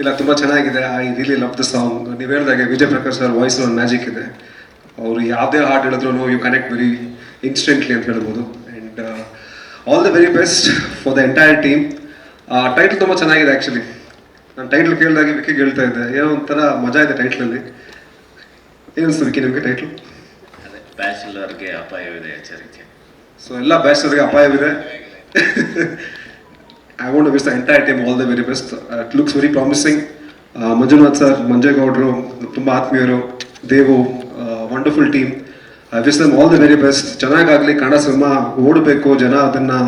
ಇಲ್ಲ ತುಂಬ ಚೆನ್ನಾಗಿದೆ. I really love the song. ನೀವು ಹೇಳಿದಾಗೆ ವಿಜಯ್ ಪ್ರಕಾಶ್ ಸರ್ ವಾಯ್ಸ್ ಒಂದು ಮ್ಯಾಜಿಕ್ ಇದೆ. ಅವರು ಯಾವುದೇ ಹಾಡು ಹೇಳಿದ್ರು ಯು ಕನೆಕ್ಟ್ ವೆರಿ ಇನ್ಸ್ಟೆಂಟ್ಲಿ ಅಂತ ಹೇಳ್ಬೋದು. And all the very best for the entire team. Title ತುಂಬ ಚೆನ್ನಾಗಿದೆ ಆ್ಯಕ್ಚುಲಿ. ನಾನು ಟೈಟ್ಲ್ ಕೇಳಿದಾಗೆ ವಿಕಿಗೆ ಹೇಳ್ತಾ ಇದ್ದೆ, ಏನೋ ಒಂಥರ ಮಜಾ ಇದೆ ಟೈಟ್ಲಲ್ಲಿ. ಏನು ಅನಿಸ್ತು ವಿಕಿ ನಿಮಗೆ ಟೈಟ್ಲು? ಅದೇ ಬ್ಯಾಚುಲರ್ಗೆ ಅಪಾಯವಿದೆ ಎಚ್ಚರಿಕೆ. ಸೊ ಎಲ್ಲ ಬ್ಯಾಚುಲರ್ಗೆ ಅಪಾಯವಿದೆ. I want to wish the entire team all the very best. It looks very promising. Manjunath sir, Manjegowdru, ತುಂಬ ಆತ್ಮೀಯರು, Devu, wonderful team. I wish them all the very best. ಚೆನ್ನಾಗಾಗಲಿ. ಕನ್ನಡ ಸಿನಿಮಾ ಓಡಬೇಕು, ಜನ ಅದನ್ನು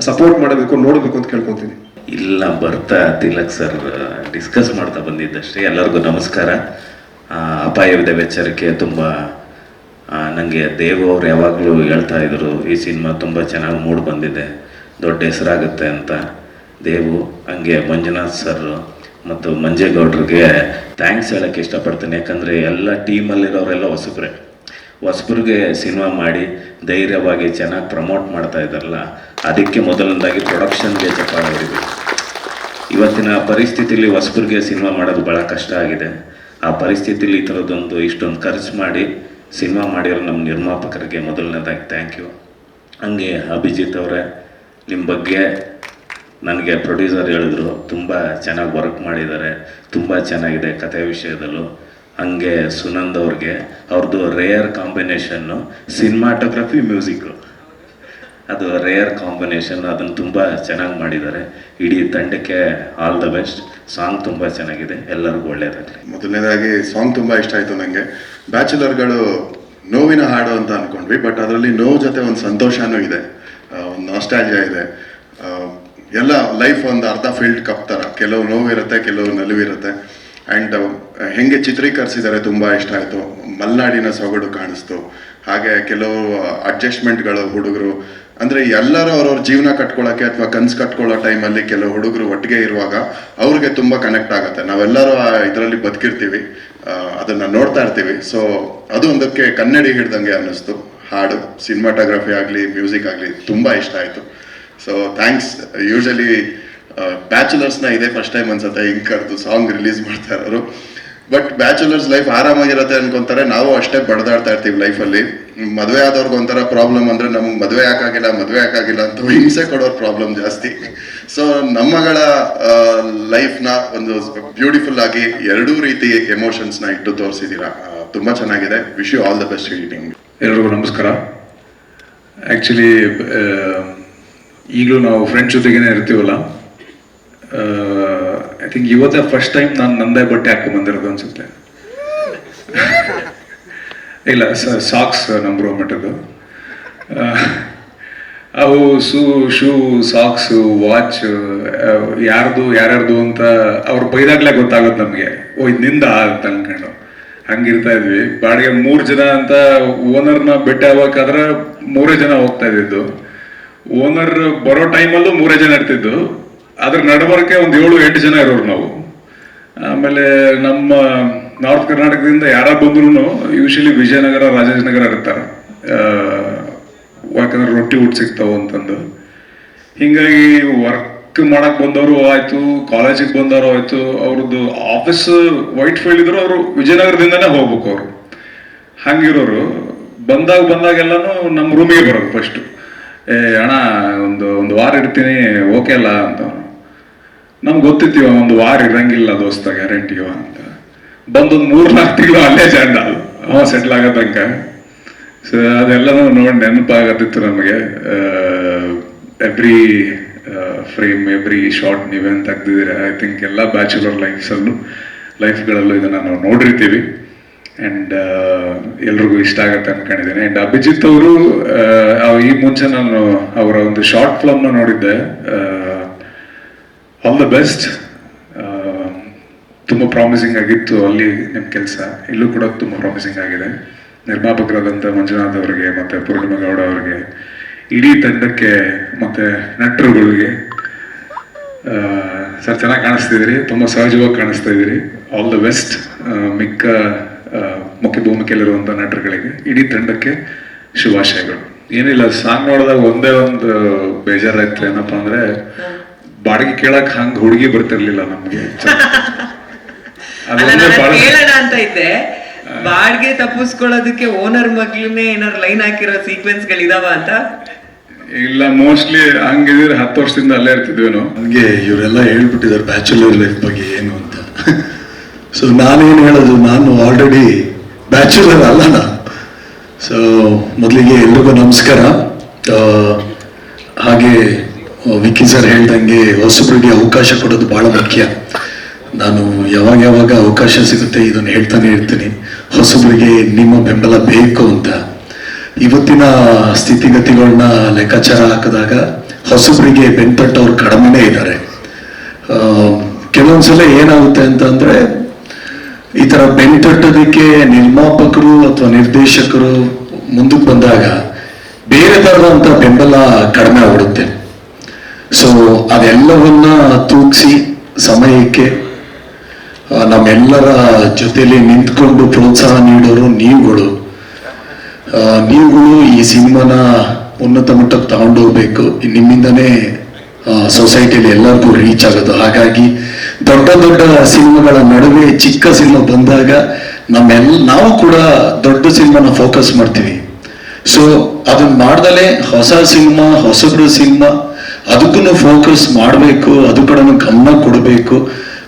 ಸಪೋರ್ಟ್ ಮಾಡಬೇಕು, ನೋಡಬೇಕು ಅಂತ ಕೇಳ್ಕೊತೀನಿ. ಇಲ್ಲ, ಬರ್ತಾ ತಿಲಕ್ ಸರ್ ಡಿಸ್ಕಸ್ ಮಾಡ್ತಾ ಬಂದಿದ್ದಷ್ಟೇ. ಎಲ್ಲರಿಗೂ ನಮಸ್ಕಾರ. ಅಪಾಯವಿದೆ ಎಚ್ಚರಿಕೆ ತುಂಬ ನನಗೆ ದೇವು ಅವ್ರು ಯಾವಾಗಲೂ ಹೇಳ್ತಾ ಇದ್ರು, ಈ ಸಿನಿಮಾ ತುಂಬ ಚೆನ್ನಾಗಿ ಮೂಡ್ ಬಂದಿದೆ, ದೊಡ್ಡ ಹೆಸರಾಗುತ್ತೆ ಅಂತ. ದೇವು ಹಂಗೆ ಮಂಜುನಾಥ್ ಸರ್ ಮತ್ತು ಮಂಜೇಗೌಡ್ರಿಗೆ ಥ್ಯಾಂಕ್ಸ್ ಹೇಳೋಕ್ಕೆ ಇಷ್ಟಪಡ್ತೀನಿ. ಯಾಕಂದರೆ ಎಲ್ಲ ಟೀಮಲ್ಲಿರೋರೆಲ್ಲ ಹೊಸಬ್ರಿಗೆ ಸಿನಿಮಾ ಮಾಡಿ ಧೈರ್ಯವಾಗಿ ಚೆನ್ನಾಗಿ ಪ್ರಮೋಟ್ ಮಾಡ್ತಾ ಇದ್ದಾರಲ್ಲ, ಅದಕ್ಕೆ ಮೊದಲನೇದಾಗಿ ಪ್ರೊಡಕ್ಷನ್ಗೆ ಚಪ್ಪಾಳೆ ಹೊಡಿಬೇಕು. ಇವತ್ತಿನ ಪರಿಸ್ಥಿತಿಲಿ ಹೊಸಬ್ರಿಗೆ ಸಿನಿಮಾ ಮಾಡೋದು ಭಾಳ ಕಷ್ಟ ಆಗಿದೆ. ಆ ಪರಿಸ್ಥಿತಿಲಿ ಈ ಥರದ್ದೊಂದು ಇಷ್ಟೊಂದು ಖರ್ಚು ಮಾಡಿ ಸಿನಿಮಾ ಮಾಡಿರೋ ನಮ್ಮ ನಿರ್ಮಾಪಕರಿಗೆ ಮೊದಲನೇದಾಗಿ ಥ್ಯಾಂಕ್ ಯು. ಹಂಗೆ ಅಭಿಜಿತ್ ಅವರೇ, ನಿಮ್ಮ ಬಗ್ಗೆ ನನಗೆ ಪ್ರೊಡ್ಯೂಸರ್ ಹೇಳಿದ್ರು, ತುಂಬ ಚೆನ್ನಾಗಿ ವರ್ಕ್ ಮಾಡಿದ್ದಾರೆ, ತುಂಬ ಚೆನ್ನಾಗಿದೆ ಕಥೆ ವಿಷಯದಲ್ಲೂ. ಹಂಗೆ ಸುನಂದ್ ಅವ್ರಿಗೆ ಅವ್ರದ್ದು ರೇಯರ್ ಕಾಂಬಿನೇಷನ್ನು ಸಿನಿಮಾಟೋಗ್ರಫಿ ಮ್ಯೂಸಿಕ್ಕು, ಅದು ರೇಯರ್ ಕಾಂಬಿನೇಷನ್, ಅದನ್ನು ತುಂಬ ಚೆನ್ನಾಗಿ ಮಾಡಿದ್ದಾರೆ. ಇಡೀ ತಂಡಕ್ಕೆ ಆಲ್ ದ ಬೆಸ್ಟ್. ಸಾಂಗ್ ತುಂಬ ಚೆನ್ನಾಗಿದೆ, ಎಲ್ಲರಿಗೂ ಒಳ್ಳೆಯದಾಗಲಿ. ಮೊದಲನೇದಾಗಿ ಸಾಂಗ್ ತುಂಬ ಇಷ್ಟ ಆಯಿತು ನನಗೆ. ಬ್ಯಾಚುಲರ್ಗಳು ನೋವಿನ ಹಾಡು ಅಂತ ಅಂದ್ಕೊಂಡ್ವಿ, ಬಟ್ ಅದರಲ್ಲಿ ನೋವು ಜೊತೆ ಒಂದು ಸಂತೋಷನೂ ಇದೆ, ಒಂದು ನಾಸ್ಟಾಲ್ಜಿಯಾ ಇದೆ. ಎಲ್ಲ ಲೈಫ್ ಒಂದು ಅರ್ಧ ಫೀಲ್ಡ್ ಕಪ್ ಥರ, ಕೆಲವು ನೋವಿರುತ್ತೆ, ಕೆಲವು ನಲಿವಿರುತ್ತೆ. ಆ್ಯಂಡ್ ಹೆಂಗೆ ಚಿತ್ರೀಕರಿಸಿದ್ದಾರೆ ತುಂಬ ಇಷ್ಟ ಆಯಿತು. ಮಲೆನಾಡಿನ ಸೊಗಡು ಕಾಣಿಸ್ತು. ಹಾಗೆ ಕೆಲವು ಅಡ್ಜಸ್ಟ್ಮೆಂಟ್ಗಳು ಹುಡುಗರು, ಅಂದರೆ ಎಲ್ಲರೂ ಅವ್ರವ್ರ ಜೀವನ ಕಟ್ಕೊಳ್ಳೋಕ್ಕೆ ಅಥವಾ ಕನ್ಸು ಕಟ್ಕೊಳ್ಳೋ ಟೈಮಲ್ಲಿ ಕೆಲವು ಹುಡುಗರು ಒಟ್ಟಿಗೆ ಇರುವಾಗ ಅವ್ರಿಗೆ ತುಂಬ ಕನೆಕ್ಟ್ ಆಗುತ್ತೆ. ನಾವೆಲ್ಲರೂ ಇದರಲ್ಲಿ ಬದುಕಿರ್ತೀವಿ, ಅದನ್ನು ನೋಡ್ತಾ ಇರ್ತೀವಿ. ಸೊ ಅದು ಒಂದಕ್ಕೆ ಕನ್ನಡಿ ಹಿಡ್ದಂಗೆ ಅನ್ನಿಸ್ತು. ಹಾಡು, ಸಿನಿಮಾಟೋಗ್ರಫಿ ಆಗಲಿ, ಮ್ಯೂಸಿಕ್ ಆಗಲಿ ತುಂಬ ಇಷ್ಟ ಆಯಿತು. So thanks. ಯೂಶಲಿ ಬ್ಯಾಚುಲರ್ಸ್ನ ಇದೇ ಫಸ್ಟ್ ಟೈಮ್ ಅನ್ಸುತ್ತೆ ಹಿಂಗೆ ಕರೆದು ಸಾಂಗ್ ರಿಲೀಸ್ ಮಾಡ್ತಾ ಇರೋರು. ಬಟ್ ಬ್ಯಾಚುಲರ್ಸ್ ಲೈಫ್ ಆರಾಮಾಗಿರುತ್ತೆ ಅನ್ಕೊಂತಾರೆ. ನಾವು ಅಷ್ಟೇ ಬಡ್ದಾಡ್ತಾ ಇರ್ತೀವಿ ಲೈಫಲ್ಲಿ. ಮದುವೆ ಆದವ್ರಿಗೆ ಒಂಥರ ಪ್ರಾಬ್ಲಮ್ ಅಂದರೆ ನಮ್ಗೆ ಮದುವೆ ಯಾಕಾಗಿಲ್ಲ ಅಂತ ಹಿಂಸೆ ಕೊಡೋರು ಪ್ರಾಬ್ಲಮ್ ಜಾಸ್ತಿ. ಸೊ ನಮ್ಮಗಳ ಲೈಫ್ನ ಒಂದು ಬ್ಯೂಟಿಫುಲ್ ಆಗಿ ಎರಡೂ ರೀತಿ ಎಮೋಷನ್ಸ್ನ ಇಟ್ಟು ತೋರಿಸಿದ್ದೀರಾ. ತುಂಬ ಚೆನ್ನಾಗಿದೆ. Wish you all the best editing. ಎಲ್ರಿಗೂ ನಮಸ್ಕಾರ. ಆ್ಯಕ್ಚುಲಿ ಈಗಲೂ ನಾವು ಫ್ರೆಂಡ್ಸ್ ಜೊತೆಗೇನೆ ಇರ್ತೀವಲ್ಲ, ಐ ಥಿಂಕ್ ಇವತ್ತೇ ಫಸ್ಟ್ ಟೈಮ್ ನಾನು ನಂದೇ ಬಟ್ಟೆ ಹಾಕೊಂಡು ಬಂದಿರೋದು ಅನ್ಸುತ್ತೆ. ಇಲ್ಲ, ಸಾಕ್ಸ್ ನಂಬರ್ ಮಟ್ಟದ್ದು. ಅವು ಶೂ, ಸಾಕ್ಸು, ವಾಚ್ ಯಾರ್ಯಾರ್ದು ಅಂತ ಅವ್ರು ಬೈದಾಗ್ಲೇ ಗೊತ್ತಾಗುತ್ತೆ ನಮಗೆ. ಓ, ಇದು ನಿಂದ ಅಂತ ಅನ್ಕೊಂಡು ಹಂಗಿರ್ತಾ ಇದ್ವಿ. ಬಾಡಿಗೆ 3 ಜನ ಅಂತ ಓನರ್ನ ಭೇಟಿ ಆಗ್ಬೇಕಾದ್ರೆ 3 ಜನ ಹೋಗ್ತಾ ಇದ್ದಿದ್ದು. ಓನರ್ ಬರೋ ಟೈಮಲ್ಲೂ 3 ಜನ ಇರ್ತಿದ್ದು. ಅದ್ರ ನಡಬರಕ್ಕೆ ಒಂದು 7-8 ಜನ ಇರೋರು ನಾವು. ಆಮೇಲೆ ನಮ್ಮ ನಾರ್ತ್ ಕರ್ನಾಟಕದಿಂದ ಯಾರು ಬಂದ್ರು ಯೂಶಲಿ ವಿಜಯನಗರ, ರಾಜಾಜಿನಗರ ಇರ್ತಾರೆ, ಯಾಕಂದ್ರೆ ರೊಟ್ಟಿ ಊಟ ಸಿಗ್ತಾವ ಅಂತಂದು. ಹಿಂಗಾಗಿ ವರ್ಕ್ ಮಾಡಕ್ ಬಂದವರು ಆಯ್ತು, ಕಾಲೇಜಿಗೆ ಬಂದವರು ಆಯ್ತು, ಅವ್ರದ್ದು ಆಫೀಸ್ ವೈಟ್ ಫೀಲ್ಡ್ ಇದ್ರು ಅವರು ವಿಜಯನಗರದಿಂದನೇ ಹೋಗ್ಬೇಕು. ಅವರು ಹಂಗಿರೋರು ಬಂದಾಗೆಲ್ಲಾನು ನಮ್ಮ ರೂಮಿಗೆ ಬರೋದು ಫಸ್ಟ್. ಅಣ್ಣ ಒಂದು ವಾರ ಇರ್ತೀನಿ, ಓಕೆ ಅಲ್ಲ ಅಂತ. ನಮ್ಗೆ ಗೊತ್ತಿತ್ತೀವ ಒಂದು ವಾರ ಇರಂಗಿಲ್ಲ ದೋಸ್ತ, ಗ್ಯಾರಂಟಿವ ಅಂತ. ಬಂದೊಂದು 3-4 ತಿಂಗಳು ಅಲ್ಲೇ ಜಾಂಡ ಸೆಟ್ಲ್ ಆಗೋ ತನಕ. ಸೊ ಅದೆಲ್ಲನೂ ನೋಡಿ ನೆನಪಾಗತ್ತಿತ್ತು ನಮಗೆ. ಎವ್ರಿ ಫ್ರೇಮ್, ಎವ್ರಿ ಶಾರ್ಟ್ ನೀವೇನು ತೆಗ್ದಿದ್ದೀರಾ. ಐ ಥಿಂಕ್ ಎಲ್ಲ ಬ್ಯಾಚುಲರ್ ಲೈಫ್ಗಳಲ್ಲೂ ಇದನ್ನು ನಾವು ನೋಡಿರ್ತೀವಿ. ಆ್ಯಂಡ್ ಎಲ್ರಿಗೂ ಇಷ್ಟ ಆಗತ್ತೆ ಅನ್ಕೊಂಡಿದ್ದೀನಿ. ಆ್ಯಂಡ್ ಅಭಿಜಿತ್ ಅವರು ಈ ಮುಂಚೆ ನಾನು ಅವರ ಒಂದು ಶಾರ್ಟ್ ಫಿಲಮ್ನ ನೋಡಿದ್ದೆ, ಆಲ್ ದ ಬೆಸ್ಟ್. ತುಂಬ ಪ್ರಾಮಿಸಿಂಗ್ ಆಗಿತ್ತು ಅಲ್ಲಿ ನಿಮ್ಮ ಕೆಲಸ. ಇಲ್ಲೂ ಕೂಡ ತುಂಬ ಪ್ರಾಮಿಸಿಂಗ್ ಆಗಿದೆ. ನಿರ್ಮಾಪಕರಾದಂಥ ಮಂಜುನಾಥ್ ಅವರಿಗೆ ಮತ್ತು ಪೂರ್ಣಿಮಾ ಗೌಡ ಅವರಿಗೆ, ಇಡೀ ತಂಡಕ್ಕೆ ಮತ್ತು ನಟರುಗಳಿಗೆ ಸರ್ ಚೆನ್ನಾಗಿ ಕಾಣಿಸ್ತಿದ್ದೀರಿ, ತುಂಬ ಸಹಜವಾಗಿ ಕಾಣಿಸ್ತಾ ಇದ್ದೀರಿ. All the best. ಮಿಕ್ಕ ಮುಖ್ಯ ಭೂಮಿಕೆಯಲ್ಲಿರುವಂಥ ನಟರುಗಳಿಗೆ, ಇಡೀ ತಂಡಕ್ಕೆ ಶುಭಾಶಯಗಳು. ಏನಿಲ್ಲ, ಸಾಂಗ್ ನೋಡಿದಾಗ ಒಂದೇ ಒಂದು ಬೇಜಾರಾಯ್ತು. ಏನಪ್ಪ ಅಂದರೆ ಬಾಡಿಗೆ ಕೇಳಕ್ ಹಂಗ ಹುಡುಗಿ ಬರ್ತಿರ್ಲಿಲ್ಲ ನಮ್ಗೆ. ಅಲ್ಲ, ಅದೊಂದೇ ನಾನು ಬಹಳ ಕೇಳೋಣ ಅಂತ ಇದ್ದೆ. ಬಾಡಿಗೆ ತಪ್ಪಿಸ್ಕೊಳ್ಳೋದಕ್ಕೆ ಓನರ್ ಮಗ್ಲನ್ನೇ ಏನಾರು ಲೈನ್ ಹಾಕಿರೋ ಸೀಕ್ವೆನ್ಸ್ ಗಳಿದಾವ ಅಂತ. ಇಲ್ಲ, ಮೋಸ್ಟ್ಲಿ ಹಂಗಿದ್ರೆ 10 ವರ್ಷದಿಂದ ಅಲ್ಲೇ ಇರ್ತಿದ್ವೇನೋ. ನನಗೆ ಇವರೆಲ್ಲ ಹೇಳ್ಬಿಟ್ಟಿದ್ದಾರೆ ಬ್ಯಾಚುಲರ್ ಲೈಫ್ ಬಗ್ಗೆ ಏನು ಅಂತ. ಸೊ ನಾನೇನು ಹೇಳೋದು, ನಾನು ಆಲ್ರೆಡಿ ಬ್ಯಾಚುಲರ್ ಅಲ್ಲ ನಾನು. ಸೊ ಮೊದಲಿಗೆ ಎಲ್ರಿಗೂ ನಮಸ್ಕಾರ. ಹಾಗೆ ವಿಕ್ಕಿ ಸರ್ ಹೇಳ್ದಂಗೆ ಹೊಸಬರಿಗೆ ಅವಕಾಶ ಕೊಡೋದು ಭಾಳ ಮುಖ್ಯ. ನಾನು ಯಾವಾಗ ಅವಕಾಶ ಸಿಗುತ್ತೆ ಇದನ್ನು ಹೇಳ್ತಾನೆ ಇರ್ತೀನಿ, ಹೊಸಬರಿಗೆ ನಿಮ್ಮ ಬೆಂಬಲ ಬೇಕು ಅಂತ. ಇವತ್ತಿನ ಸ್ಥಿತಿಗತಿಗಳನ್ನ ಲೆಕ್ಕಾಚಾರ ಹಾಕಿದಾಗ ಹೊಸಬರಿಗೆ ಬೆನ್ತಟ್ಟವ್ರು ಕಡಿಮೆನೇ ಇದ್ದಾರೆ. ಕೆಲವೊಂದ್ಸಲ ಏನಾಗುತ್ತೆ ಅಂತಂದ್ರೆ, ಈ ತರ ಬೆನ್ತಟ್ಟೋದಕ್ಕೆ ನಿರ್ಮಾಪಕರು ಅಥವಾ ನಿರ್ದೇಶಕರು ಮುಂದಕ್ಕೆ ಬಂದಾಗ ಬೇರೆ ತರದಂತ ಬೆಂಬಲ ಕಡಿಮೆ ಆಗ್ಬಿಡುತ್ತೆ. ಸೊ ಅದೆಲ್ಲವನ್ನ ತೂಗಿಸಿ ಸಮಯಕ್ಕೆ ನಮ್ಮೆಲ್ಲರ ಜೊತೆಲಿ ನಿಂತ್ಕೊಂಡು ಪ್ರೋತ್ಸಾಹ ನೀಡೋರು ನೀವುಗಳು ಈ ಸಿನಿಮಾನ ಉನ್ನತ ಮಟ್ಟಕ್ಕೆ ತಗೊಂಡೋಗ್ಬೇಕು. ನಿಮ್ಮಿಂದನೇ ಸೊಸೈಟಿಯಲ್ಲಿ ಎಲ್ಲರಿಗೂ ರೀಚ್ ಆಗೋದು. ಹಾಗಾಗಿ ದೊಡ್ಡ ದೊಡ್ಡ ಸಿನಿಮಾಗಳ ನಡುವೆ ಚಿಕ್ಕ ಸಿನಿಮಾ ಬಂದಾಗ ನಾವು ಕೂಡ ದೊಡ್ಡ ಸಿನಿಮಾನ ಫೋಕಸ್ ಮಾಡ್ತೀವಿ. ಸೊ ಅದನ್ನ ಮಾಡ್ದಲೇ ಹೊಸ ಸಿನಿಮಾ, ಹೊಸಬ್ರು ಸಿನಿಮಾ, ಅದಕ್ಕೂ ಫೋಕಸ್ ಮಾಡಬೇಕು, ಅದು ಕಡೆ ಗಮನ ಕೊಡಬೇಕು.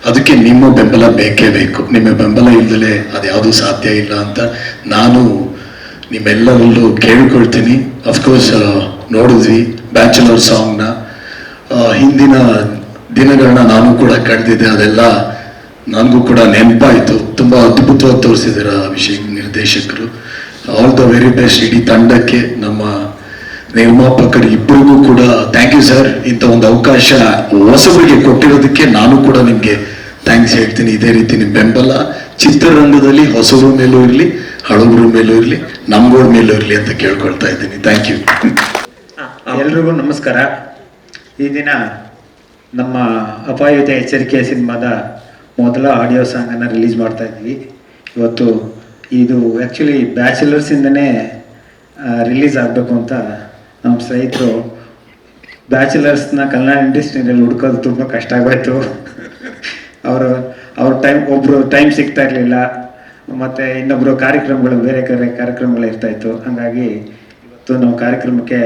ಅದಕ್ಕೆ ನಿಮ್ಮ ಬೆಂಬಲ ಬೇಕೇ ಬೇಕು. ನಿಮ್ಮ ಬೆಂಬಲ ಇಲ್ಲದಲೇ ಅದ್ಯಾವುದು ಸಾಧ್ಯ ಇಲ್ಲ ಅಂತ ನಾನು ನಿಮ್ಮೆಲ್ಲರಲ್ಲೂ ಕೇಳ್ಕೊಳ್ತೀನಿ. ಅಫ್ಕೋರ್ಸ್ ನೋಡಿದ್ವಿ ಬ್ಯಾಚುಲರ್ ಸಾಂಗ್ನ, ಹಿಂದಿನ ದಿನಗಳನ್ನ ನಾನು ಕೂಡ ಕಳೆದಿದ್ದೆ. ಅದೆಲ್ಲ ನನಗೂ ಕೂಡ ನೆನಪಾಯಿತು. ತುಂಬ ಅದ್ಭುತವಾಗಿ ತೋರಿಸಿದ್ದಾರೆ ಅಭಿಷೇಕ್ ನಿರ್ದೇಶಕರು. ಆಲ್ ದ ವೆರಿ ಬೆಸ್ಟ್ ಇಡೀ ತಂಡಕ್ಕೆ, ನಮ್ಮ ನಿರ್ಮಾಪಕರು ಇಬ್ಬರಿಗೂ ಕೂಡ ಥ್ಯಾಂಕ್ ಯು ಸರ್. ಇಂಥ ಒಂದು ಅವಕಾಶ ಹೊಸಬರಿಗೆ ಕೊಟ್ಟಿರೋದಕ್ಕೆ ನಾನು ಕೂಡ ನಿಮಗೆ ಥ್ಯಾಂಕ್ಸ್ ಹೇಳ್ತೀನಿ. ಇದೇ ರೀತಿ ನಿಮ್ಮ ಬೆಂಬಲ ಚಿತ್ರರಂಗದಲ್ಲಿ ಹೊಸಬ್ರ ಮೇಲೂ ಇರಲಿ, ಹಳಬ್ರ ಮೇಲೂ ಇರಲಿ, ನಮ್ಗಳ ಮೇಲೂ ಇರಲಿ ಅಂತ ಕೇಳ್ಕೊಳ್ತಾ ಇದ್ದೀನಿ. Thank you. ಎಲ್ರಿಗೂ ನಮಸ್ಕಾರ. ಈ ದಿನ ನಮ್ಮ ಅಪಾಯಯುತ ಎಚ್ಚರಿಕೆ ಸಿನಿಮಾದ ಮೊದಲ ಆಡಿಯೋ ಸಾಂಗನ್ನು ರಿಲೀಸ್ ಮಾಡ್ತಾ ಇದ್ವಿ ಇವತ್ತು. ಇದು ಆ್ಯಕ್ಚುಲಿ ಬ್ಯಾಚುಲರ್ಸಿಂದನೇ ರಿಲೀಸ್ ಆಗಬೇಕು ಅಂತ ನಮ್ಮ ಸ್ನೇಹಿತರು ಬ್ಯಾಚುಲರ್ಸ್ನ ಕನ್ನಡ ಇಂಡಸ್ಟ್ರಿಯಲ್ಲಿ ಹುಡ್ಕೋದು ತುಂಬ ಕಷ್ಟ ಆಗೋಯ್ತು. ಅವ್ರ ಒಬ್ಬರು ಟೈಮ್ ಸಿಗ್ತಾ ಇರಲಿಲ್ಲ, ಮತ್ತು ಇನ್ನೊಬ್ಬರು ಕಾರ್ಯಕ್ರಮಗಳು ಬೇರೆ ಕಾರ್ಯಕ್ರಮಗಳು ಇರ್ತಾಯಿತ್ತು. ಹಾಗಾಗಿ ಇವತ್ತು ನಾವು ಕಾರ್ಯಕ್ರಮಕ್ಕೆ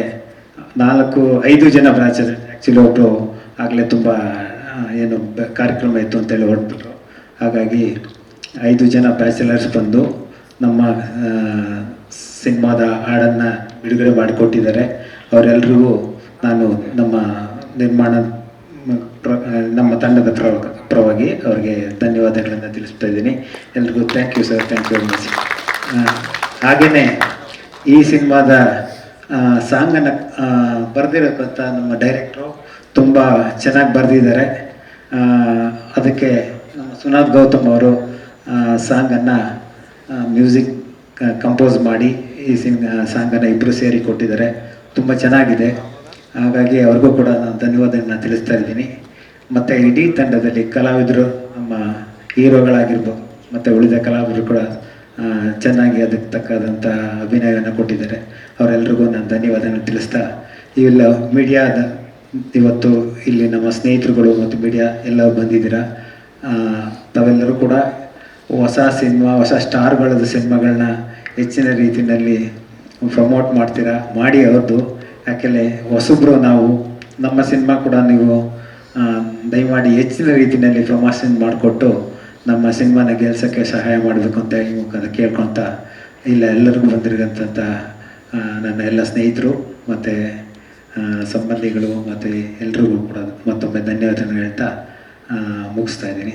4-5 ಜನ ಬ್ಯಾಚುಲರ್, ಆ್ಯಕ್ಚುಲಿ ಒಬ್ಬರು ಆಗಲೇ ತುಂಬ ಏನು ಕಾರ್ಯಕ್ರಮ ಇತ್ತು ಅಂತೇಳಿ ಹೊರಟ್ಬಿಟ್ರು. ಹಾಗಾಗಿ 5 ಜನ ಬ್ಯಾಚುಲರ್ಸ್ ಬಂದು ನಮ್ಮ ಸಿನಿಮಾದ ಹಾಡನ್ನು ಬಿಡುಗಡೆ ಮಾಡಿಕೊಟ್ಟಿದ್ದಾರೆ. ಅವರೆಲ್ರಿಗೂ ನಾನು ನಮ್ಮ ತಂಡದ ಪರವಾಗಿ ಅವರಿಗೆ ಧನ್ಯವಾದಗಳನ್ನು ತಿಳಿಸ್ತಾ ಇದ್ದೀನಿ. ಎಲ್ರಿಗೂ thank you sir, thank you very much. ಹಾಗೆಯೇ ಈ ಸಿನಿಮಾದ ಸಾಂಗನ್ನು ಬರೆದಿರೋಕ್ಕಂತ ನಮ್ಮ ಡೈರೆಕ್ಟ್ರು ತುಂಬ ಚೆನ್ನಾಗಿ ಬರೆದಿದ್ದಾರೆ. ಅದಕ್ಕೆ ಸುನಾಥ್ ಗೌತಮ್ ಅವರು ಸಾಂಗನ್ನು ಮ್ಯೂಸಿಕ್ ಕಂಪೋಸ್ ಮಾಡಿ ಈ ಸಾಂಗನ್ನು ಇಬ್ಬರು ಸೇರಿ ಕೊಟ್ಟಿದ್ದಾರೆ. ತುಂಬ ಚೆನ್ನಾಗಿದೆ. ಹಾಗಾಗಿ ಅವ್ರಿಗೂ ಕೂಡ ನಾನು ಧನ್ಯವಾದಗಳನ್ನ ತಿಳಿಸ್ತಾ ಇದ್ದೀನಿ. ಮತ್ತು ಇಡೀ ತಂಡದಲ್ಲಿ ಕಲಾವಿದರು, ನಮ್ಮ ಹೀರೋಗಳಾಗಿರ್ಬೋದು ಮತ್ತು ಉಳಿದ ಕಲಾವಿದರು ಕೂಡ ಚೆನ್ನಾಗಿ ಅದಕ್ಕೆ ತಕ್ಕಾದಂಥ ಅಭಿನಯವನ್ನು ಕೊಟ್ಟಿದ್ದಾರೆ. ಅವರೆಲ್ರಿಗೂ ನಾನು ಧನ್ಯವಾದನ ತಿಳಿಸ್ತಾ, ಇವೆಲ್ಲ ಮೀಡಿಯಾದ ಇವತ್ತು ಇಲ್ಲಿ ನಮ್ಮ ಸ್ನೇಹಿತರುಗಳು ಮತ್ತು ಮೀಡಿಯಾ ಎಲ್ಲ ಬಂದಿದ್ದೀರಾ. ತಾವೆಲ್ಲರೂ ಕೂಡ ಹೊಸ ಸಿನಿಮಾ, ಹೊಸ ಸ್ಟಾರ್ಗಳದ್ದು ಸಿನಿಮಾಗಳನ್ನ ಹೆಚ್ಚಿನ ರೀತಿಯಲ್ಲಿ ಪ್ರಮೋಟ್ ಮಾಡ್ತೀರಾ, ಮಾಡಿ ಅವ್ರದ್ದು. ಯಾಕೆಂದರೆ ಹೊಸಬ್ರು ನಾವು, ನಮ್ಮ ಸಿನಿಮಾ ಕೂಡ ನೀವು ದಯಮಾಡಿ ಹೆಚ್ಚಿನ ರೀತಿಯಲ್ಲಿ ಪ್ರಮೋಷನ್ ಮಾಡಿಕೊಟ್ಟು ನಮ್ಮ ಸಿನಿಮಾನ ಗೆಲ್ಸೋಕ್ಕೆ ಸಹಾಯ ಮಾಡಬೇಕು ಅಂತ ಈ ಮುಖಾಂತರ ಕೇಳ್ಕೊತ, ಇಲ್ಲ ಎಲ್ಲರಿಗೂ ಬಂದಿರೋಂಥ ನನ್ನ ಎಲ್ಲ ಸ್ನೇಹಿತರು ಮತ್ತು ಸಂಬಂಧಿಗಳು ಮತ್ತು ಎಲ್ರಿಗೂ ಕೂಡ ಮತ್ತೊಮ್ಮೆ ಧನ್ಯವಾದಗಳು ಹೇಳ್ತಾ ಮುಗಿಸ್ತಾ ಇದ್ದೀನಿ.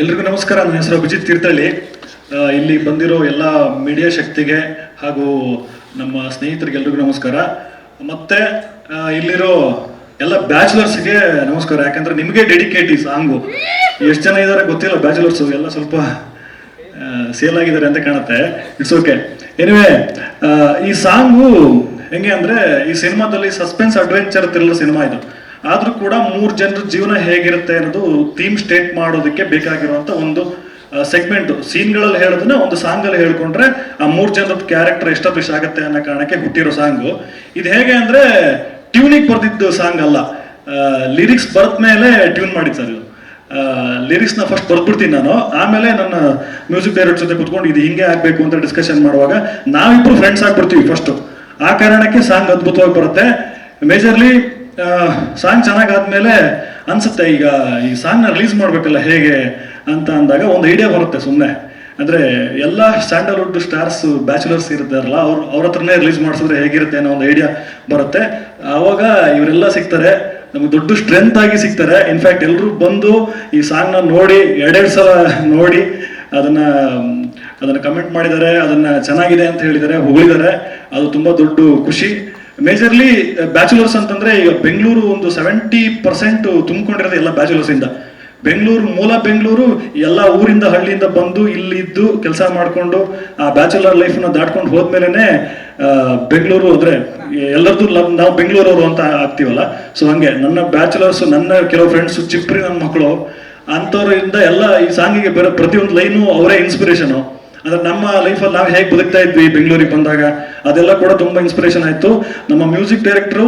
ಎಲ್ರಿಗೂ ನಮಸ್ಕಾರ. ನನ್ನ ಹೆಸರು ಅಭಿಜಿತ್ ತೀರ್ಥಹಳ್ಳಿ. ಇಲ್ಲಿ ಬಂದಿರೋ ಎಲ್ಲ ಮೀಡಿಯಾ ಶಕ್ತಿಗೆ ಹಾಗೂ ನಮ್ಮ ಸ್ನೇಹಿತರಿಗೆ ಎಲ್ರಿಗೂ ನಮಸ್ಕಾರ. ಮತ್ತೆ ಇಲ್ಲಿರೋ ಎಲ್ಲ ಬ್ಯಾಚುಲರ್ಸ್ಗೆ ನಮಸ್ಕಾರ. ಯಾಕಂದ್ರೆ ನಿಮಗೆ ಡೆಡಿಕೇಟ್ ಈ ಸಾಂಗು. ಎಷ್ಟು ಜನ ಇದ್ದಾರೆ ಗೊತ್ತಿಲ್ಲ ಬ್ಯಾಚುಲರ್ಸು, ಎಲ್ಲ ಸ್ವಲ್ಪ ಸೇಲ್ ಆಗಿದ್ದಾರೆ ಅಂತ ಕಾಣುತ್ತೆ. It's okay. ಎನಿವೆ, ಈ ಸಾಂಗು ಹೆಂಗೆ ಅಂದರೆ, ಈ ಸಿನಿಮಾದಲ್ಲಿ ಸಸ್ಪೆನ್ಸ್ ಅಡ್ವೆಂಚರ್ ಥ್ರಿಲ್ಲರ್ ಸಿನಿಮಾ ಇದು. ಆದರೂ ಕೂಡ 3 ಜನರ ಜೀವನ ಹೇಗಿರುತ್ತೆ ಅನ್ನೋದು ಥೀಮ್ ಸ್ಟೇಟ್ ಮಾಡೋದಕ್ಕೆ ಬೇಕಾಗಿರುವಂಥ ಒಂದು ಸೆಗ್ಮೆಂಟ್. ಸೀನ್ಗಳಲ್ಲಿ ಹೇಳೋದನ್ನ ಒಂದು ಸಾಂಗಲ್ಲಿ ಹೇಳ್ಕೊಂಡ್ರೆ ಆ 3 ಜನದ ಕ್ಯಾರೆಕ್ಟರ್ ಎಸ್ಟಾಬ್ಲಿಷ್ ಆಗುತ್ತೆ ಅನ್ನೋ ಕಾರಣಕ್ಕೆ ಹುಟ್ಟಿರೋ ಸಾಂಗು ಇದು. ಹೇಗೆ ಅಂದರೆ, ಟ್ಯೂನಿಗೆ ಬರ್ದಿದ್ದು ಸಾಂಗ್ ಅಲ್ಲ, ಲಿರಿಕ್ಸ್ ಬರೆದ ಮೇಲೆ ಟ್ಯೂನ್ ಮಾಡಿದ್ದು ಸರ್ ಇದು. ಲಿರಿಕ್ಸ್ನ ಫಸ್ಟ್ ಬರ್ದ್ಬಿಡ್ತೀನಿ ನಾನು, ಆಮೇಲೆ ನನ್ನ ಮ್ಯೂಸಿಕ್ ಡೈರೆಕ್ಟರ್ ಜೊತೆ ಕುತ್ಕೊಂಡು ಇದು ಹಿಂಗೆ ಆಗಬೇಕು ಅಂತ ಡಿಸ್ಕಷನ್ ಮಾಡುವಾಗ ನಾವಿಬ್ರು ಫ್ರೆಂಡ್ಸ್ ಆಗ್ಬಿಡ್ತೀವಿ ಫಸ್ಟು. ಆ ಕಾರಣಕ್ಕೆ ಸಾಂಗ್ ಅದ್ಭುತವಾಗಿ ಬರುತ್ತೆ. ಮೇಜರ್ಲಿ ಸಾಂಗ್ ಚೆನ್ನಾಗಾದ್ಮೇಲೆ ಅನ್ಸುತ್ತೆ ಈಗ ಈ ಸಾಂಗ್ನ ರಿಲೀಸ್ ಮಾಡಬೇಕಲ್ಲ ಹೇಗೆ ಅಂತ ಅಂದಾಗ ಒಂದು ಐಡಿಯಾ ಬರುತ್ತೆ ಸುಮ್ಮನೆ. ಅಂದರೆ ಎಲ್ಲ ಸ್ಯಾಂಡಲ್ವುಡ್ ಸ್ಟಾರ್ಸ್ ಬ್ಯಾಚುಲರ್ಸ್ ಇರ್ತಾರಲ್ಲ ಅವ್ರ ಹತ್ರನೇ ರಿಲೀಸ್ ಮಾಡಿಸಿದ್ರೆ ಹೇಗಿರುತ್ತೆ ಅನ್ನೋ ಒಂದು ಐಡಿಯಾ ಬರುತ್ತೆ. ಆವಾಗ ಇವರೆಲ್ಲ ಸಿಗ್ತಾರೆ, ನಮ್ಗೆ ದೊಡ್ಡ ಸ್ಟ್ರೆಂತ್ ಆಗಿ ಸಿಗ್ತಾರೆ. ಇನ್ಫ್ಯಾಕ್ಟ್ ಎಲ್ಲರೂ ಬಂದು ಈ ಸಾಂಗ್ನ ನೋಡಿ 2 ಸಲ ನೋಡಿ ಅದನ್ನ ಕಮೆಂಟ್ ಮಾಡಿದ್ದಾರೆ, ಅದನ್ನ ಚೆನ್ನಾಗಿದೆ ಅಂತ ಹೇಳಿದ್ದಾರೆ, ಹೊಗಳಿದ್ದಾರೆ. ಅದು ತುಂಬಾ ದೊಡ್ಡ ಖುಷಿ. ಮೇಜರ್ಲಿ ಬ್ಯಾಚುಲರ್ಸ್ ಅಂತಂದ್ರೆ ಈಗ ಬೆಂಗಳೂರು ಒಂದು 70% ತುಂಬಿಕೊಂಡಿರೋದು ಎಲ್ಲ ಬ್ಯಾಚುಲರ್ಸ್ ಇಂದ. ಮೂಲ ಬೆಂಗಳೂರು ಎಲ್ಲ ಊರಿಂದ ಹಳ್ಳಿಯಿಂದ ಬಂದು ಇಲ್ಲಿದ್ದು ಕೆಲಸ ಮಾಡಿಕೊಂಡು ಆ ಬ್ಯಾಚುಲರ್ ಲೈಫ್ನ ದಾಟ್ಕೊಂಡು ಹೋದ್ಮೇಲೆ ಬೆಂಗಳೂರು ಅಂದ್ರೆ ಎಲ್ಲರದ್ದು ನಾವು ಬೆಂಗಳೂರವರು ಅಂತ ಆಗ್ತೀವಲ್ಲ. ಸೊ ಹಂಗೆ ನನ್ನ ಬ್ಯಾಚುಲರ್ಸ್, ನನ್ನ ಕೆಲವು ಫ್ರೆಂಡ್ಸ್, ಚಿಪ್ರಿ ನನ್ನ ಮಕ್ಕಳು ಅಂಥವ್ರಿಂದ ಎಲ್ಲ ಈ ಸಾಂಗಿಗೆ ಬರೋ ಪ್ರತಿಯೊಂದು ಲೈನು ಅವರೇ ಇನ್ಸ್ಪಿರೇಷನು. ಅಂದ್ರೆ ನಮ್ಮ ಲೈಫಲ್ಲಿ ನಾವು ಹೇಗೆ ಬದುಕ್ತಾ ಇದ್ವಿ ಬೆಂಗಳೂರಿಗೆ ಬಂದಾಗ ಅದೆಲ್ಲ ಕೂಡ ತುಂಬಾ ಇನ್ಸ್ಪಿರೇಷನ್ ಆಯ್ತು. ನಮ್ಮ ಮ್ಯೂಸಿಕ್ ಡೈರೆಕ್ಟರು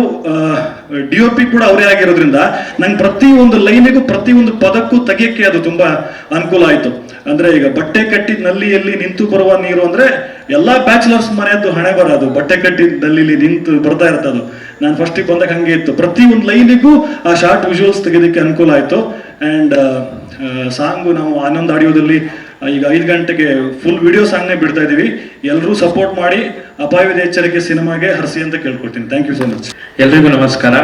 DOP ಕೂಡ ಅವರೇ ಆಗಿರೋದ್ರಿಂದ ನಂಗೆ ಪ್ರತಿಯೊಂದು ಲೈನಿಗೂ ಪ್ರತಿಯೊಂದು ಪದಕ್ಕೂ ತೆಗಿಯಕ್ಕೆ ಅದು ತುಂಬಾ ಅನುಕೂಲ ಆಯ್ತು. ಅಂದ್ರೆ ಈಗ ಬಟ್ಟೆ ಕಟ್ಟಿದ ನಲ್ಲಿಯಲ್ಲಿ ನಿಂತು ಬರುವ ನೀರು ಅಂದ್ರೆ ಎಲ್ಲಾ ಬ್ಯಾಚುಲರ್ಸ್ ಮನೆಯದ್ದು ಹಣೆ ಬರೋದು, ಬಟ್ಟೆ ಕಟ್ಟಿದ ನಲ್ಲಿಲಿ ನಿಂತು ಬರ್ತಾ ಇರ್ತದು. ನಾನು ಫಸ್ಟಿಗೆ ಬಂದಾಗ ಹಂಗೆ ಇತ್ತು, ಪ್ರತಿಯೊಂದು ಲೈನಿಗೂ ಆ ಶಾರ್ಟ್ ವಿಜುವಲ್ಸ್ ತೆಗೆದಕ್ಕೆ ಅನುಕೂಲ ಆಯ್ತು. ಅಂಡ್ ಸಾಂಗು ನಾವು ಆನಂದ್ ಆಡಿಯೋದಲ್ಲಿ ಈಗ 5 ಗಂಟೆಗೆ ಫುಲ್ ವಿಡಿಯೋ ಸಾಂಗ್ನೇ ಬಿಡ್ತಾ ಇದೀವಿ. ಎಲ್ಲರೂ ಸಪೋರ್ಟ್ ಮಾಡಿ ಅಪಾಯವಿದೆ ಎಚ್ಚರಿಕೆ ಸಿನಿಮಾಗೆ ಹರಿಸಿ ಅಂತ ಕೇಳ್ಕೊಳ್ತೀನಿ. Thank you so much. ಎಲ್ರಿಗೂ ನಮಸ್ಕಾರ.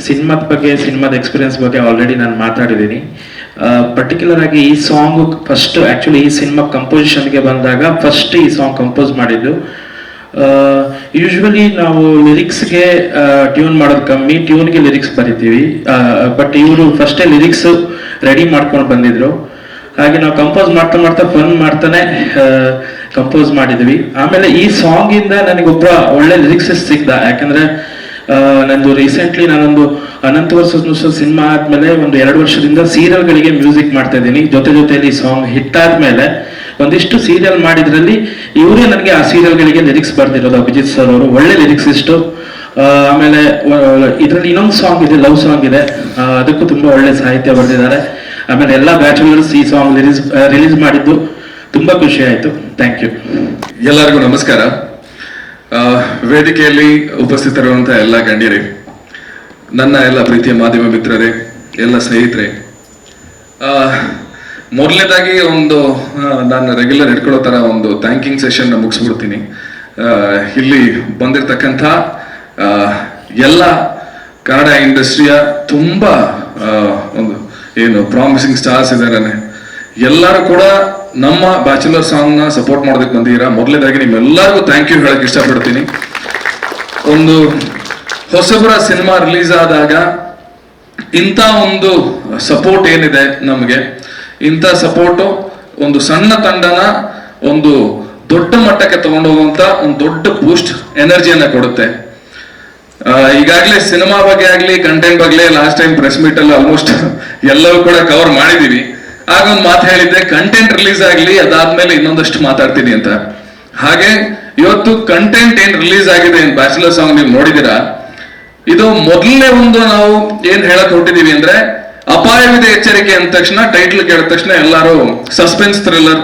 ಸಿನಿಮಾದ ಬಗ್ಗೆ, ಸಿನಿಮಾದ ಎಕ್ಸ್ಪೀರಿಯನ್ಸ್ ಬಗ್ಗೆ ಆಲ್ರೆಡಿ ನಾನು ಮಾತಾಡಿದ್ದೀನಿ. ಪರ್ಟಿಕ್ಯುಲರ್ ಆಗಿ ಈ ಸಾಂಗ್ ಫಸ್ಟ್ ಆ್ಯಕ್ಚುಲಿ ಈ ಸಿನಿಮಾ ಕಂಪೋಸಿಷನ್ಗೆ ಬಂದಾಗ ಫಸ್ಟ್ ಈ ಸಾಂಗ್ ಕಂಪೋಸ್ ಮಾಡಿದ್ದು. ಯೂಶ್ವಲಿ ನಾವು ಲಿರಿಕ್ಸ್ಗೆ ಟ್ಯೂನ್ ಮಾಡೋದು ಕಮ್ಮಿ, ಟ್ಯೂನ್ಗೆ ಲಿರಿಕ್ಸ್ ಬರಿತೀವಿ. ಬಟ್ ಇವರು ಫಸ್ಟೇ ಲಿರಿಕ್ಸ್ ರೆಡಿ ಮಾಡ್ಕೊಂಡು ಬಂದಿದ್ರು. ಹಾಗೆ ನಾವು ಕಂಪೋಸ್ ಮಾಡ್ತಾ ಫನ್ ಮಾಡ್ತಾನೆ ಕಂಪೋಸ್ ಮಾಡಿದ್ವಿ. ಆಮೇಲೆ ಈ ಸಾಂಗ್ ಇಂದ ನನಗೊಬ್ಬ ಒಳ್ಳೆ ಲಿರಿಕ್ಸಿಸ್ಟ್ ಸಿಗ್ದ. ಯಾಕಂದ್ರೆ ನಂದು ರೀಸೆಂಟ್ಲಿ ನಾನೊಂದು ಅನಂತ ವರ್ಷ ಸಿನಿಮಾ ಆದ್ಮೇಲೆ ಒಂದು 2 ವರ್ಷದಿಂದ ಸೀರಿಯಲ್ಗಳಿಗೆ ಮ್ಯೂಸಿಕ್ ಮಾಡ್ತಾ ಇದ್ದೀನಿ. ಜೊತೆಲಿ ಸಾಂಗ್ ಹಿಟ್ ಆದ್ಮೇಲೆ ಒಂದಿಷ್ಟು ಸೀರಿಯಲ್ ಮಾಡಿದ್ರಲ್ಲಿ ಇವರೇ ನನಗೆ ಆ ಸೀರಿಯಲ್ಗಳಿಗೆ ಲಿರಿಕ್ಸ್ ಬರ್ದಿರೋದು. ಅಭಿಜಿತ್ ಸರ್ ಅವರು ಒಳ್ಳೆ ಲಿರಿಕ್ಸಿಸ್ಟು. ಆಮೇಲೆ ಇದರಲ್ಲಿ ಇನ್ನೊಂದು ಸಾಂಗ್ ಇದೆ, ಲವ್ ಸಾಂಗ್ ಇದೆ, ಅದಕ್ಕೂ ತುಂಬಾ ಒಳ್ಳೆ ಸಾಹಿತ್ಯ ಬರೆದಿದ್ದಾರೆ. ಆಮೇಲೆ ಎಲ್ಲ ಬ್ಯಾಚುಲರ್ಸ್ ಈ ಸಾಂಗ್ ರಿಲೀಸ್ ಮಾಡಿದ್ದು ತುಂಬಾ ಖುಷಿ ಆಯ್ತು. Thank you. ಎಲ್ಲರಿಗೂ ನಮಸ್ಕಾರ. ವೇದಿಕೆಯಲ್ಲಿ ಉಪಸ್ಥಿತರಿರುವಂತಹ ಎಲ್ಲ ಗಣ್ಯರೇ, ನನ್ನ ಎಲ್ಲ ಪ್ರೀತಿಯ ಮಾಧ್ಯಮ ಮಿತ್ರರೇ, ಎಲ್ಲ ಸ್ನೇಹಿತರೆ, ಮೊದಲನೇದಾಗಿ ನಾನು ರೆಗ್ಯುಲರ್ ಇಟ್ಕೊಳ್ಳೋ ತರ ಒಂದು ಥ್ಯಾಂಕಿಂಗ್ ಸೆಷನ್ ಮುಗಿಸ್ಬಿಡ್ತೀನಿ. ಇಲ್ಲಿ ಬಂದಿರತಕ್ಕಂಥ ಎಲ್ಲ ಕನ್ನಡ ಇಂಡಸ್ಟ್ರಿಯ ತುಂಬಾ ಏನು ಪ್ರಾಮಿಸಿಂಗ್ ಸ್ಟಾರ್ಸ್ ಇದಾರೆ, ಎಲ್ಲರೂ ಕೂಡ ನಮ್ಮ ಬ್ಯಾಚುಲರ್ ಸಾಂಗ್ ನ ಸಪೋರ್ಟ್ ಮಾಡೋದಕ್ಕೆ ಬಂದಿದ್ದೀರಾ. ಮೊದಲನೇದಾಗಿ ನಿಮ್ಮೆಲ್ಲರಿಗೂ ಥ್ಯಾಂಕ್ ಯು ಹೇಳಕ್ ಇಷ್ಟಪಡ್ತೀನಿ. ಒಂದು ಹೊಸಬರ ಸಿನಿಮಾ ರಿಲೀಸ್ ಆದಾಗ ಇಂಥ ಒಂದು ಸಪೋರ್ಟ್ ಏನಿದೆ ನಮಗೆ, ಇಂಥ ಸಪೋರ್ಟು ಒಂದು ಸಣ್ಣ ತಂಡನ ಒಂದು ದೊಡ್ಡ ಮಟ್ಟಕ್ಕೆ ತಗೊಂಡು ಹೋಗುವಂತ ಒಂದು ದೊಡ್ಡ ಬೂಸ್ಟ್ ಎನರ್ಜಿಯನ್ನ ಕೊಡುತ್ತೆ. ಈಗಾಗಲೇ ಸಿನಿಮಾ ಬಗ್ಗೆ ಆಗ್ಲಿ, ಕಂಟೆಂಟ್ ಬಗ್ಗೆ ಲಾಸ್ಟ್ ಟೈಮ್ ಪ್ರೆಸ್ ಮೀಟ್ ಅಲ್ಲಿ ಆಲ್ಮೋಸ್ಟ್ ಎಲ್ಲವೂ ಕೂಡ ಕವರ್ ಮಾಡಿದೀವಿ. ಆಗ ಒಂದು ಮಾತು ಹೇಳಿದ್ದೆ, ಕಂಟೆಂಟ್ ರಿಲೀಸ್ ಆಗ್ಲಿ ಅದಾದ್ಮೇಲೆ ಇನ್ನೊಂದಷ್ಟು ಮಾತಾಡ್ತೀನಿ ಅಂತ. ಹಾಗೆ ಇವತ್ತು ಕಂಟೆಂಟ್ ಏನ್ ರಿಲೀಸ್ ಆಗಿದೆ, ಏನ್ ಬ್ಯಾಚುಲರ್ ಸಾಂಗ್ ನೀವು ನೋಡಿದೀರಾ, ಇದು ಮೊದಲನೇ ನಾವು ಏನ್ ಹೇಳಕ್ ಹೊರಟಿದೀವಿ ಅಂದ್ರೆ, ಅಪಾಯವಿದೆ ಎಚ್ಚರಿಕೆ ಅಂದ ತಕ್ಷಣ, ಟೈಟ್ಲ್ ಕೇಳಿದ ತಕ್ಷಣ ಎಲ್ಲರೂ ಸಸ್ಪೆನ್ಸ್ ಥ್ರಿಲ್ಲರ್